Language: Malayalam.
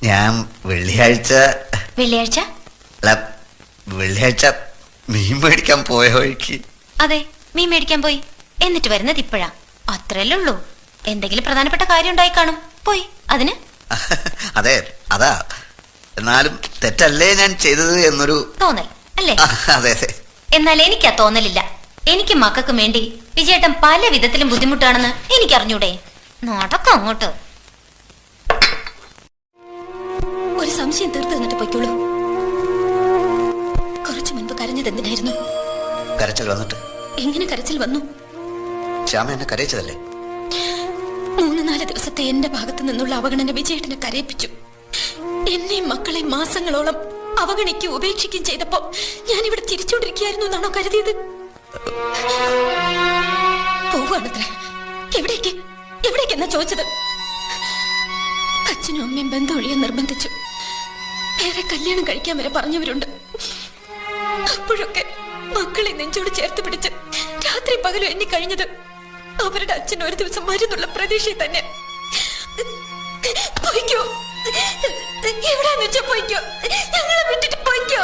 ഞാൻ വെള്ളിയാഴ്ച അല്ല വെള്ളിയാഴ്ച മീൻ മേടിക്കാൻ പോയ വഴിക്ക്. അതെ, മീൻ മേടിക്കാൻ പോയി. എന്നിട്ട് വരുന്നത് ഇപ്പോഴാ. അത്രയല്ലേ ഉള്ളൂ. എന്തെങ്കിലും പ്രധാനപ്പെട്ട കാര്യം ഉണ്ടായി കാണും. പോയി അതിന്. അതെ, അതാ. എന്നാലും തെറ്റല്ലേ ഞാൻ ചെയ്തത് എന്നൊരു തോന്നൽ അല്ലേ? അതെ അതെ. എന്നാൽ എനിക്കാ തോന്നലില്ല. എനിക്ക് മക്കൾക്കും വേണ്ടി വിജയേട്ടൻ പല വിധത്തിലും ബുദ്ധിമുട്ടാണെന്ന് എനിക്കറിഞ്ഞൂടെ? നടക്കം അങ്ങോട്ട്. ഒരു സംശയം തീർത്ത് തന്നിട്ട് പൊയ്ക്കോളൂ. കുറച്ചു മുൻപ് കരഞ്ഞത് എന്തിനായിരുന്നു? കരച്ചിൽ വന്നിട്ട്. എങ്ങനെ കരച്ചിൽ വന്നു? ശ്യാമ എന്നെ കരയിച്ചതല്ലേ? 3-4 ദിവസത്തെ എന്റെ ഭാഗത്തു നിന്നുള്ള അവഗണന വിജയേട്ടനെ കരയിപ്പിച്ചു. എന്നെയും മക്കളെ മാസങ്ങളോളം അവഗണിക്കുകയും ഉപേക്ഷിക്കുകയും ചെയ്തപ്പോ ഞാൻ ഇവിടെ ചിരിച്ചോണ്ടിരിക്കുകയായിരുന്നു എന്നാണോ കരുതിയത്? പോവുകയാണത്രേ. എവിടേക്ക് എവിടേക്കെന്നാ ചോദിച്ചത്? അച്ഛനും അമ്മയും ബന്ധം ഒഴിയാൻ നിർബന്ധിച്ചു. വേറെ കല്യാണം കഴിക്കാൻ വരെ പറഞ്ഞവരുണ്ട്. അപ്പോഴൊക്കെ മക്കളെ നെഞ്ചോട് ചേർത്ത് പിടിച്ച് രാത്രി പകലും എന്നെ കഴിഞ്ഞത് അവരുടെ അച്ഛൻ ഒരു ദിവസം മരുന്നുള്ള പ്രതീക്ഷയിൽ തന്നെ. പോയിക്കോ, എവിടെയാന്ന് വെച്ചാ പോയിക്കോ, ഞങ്ങളെ വിട്ടിട്ട് പോയിക്കോ.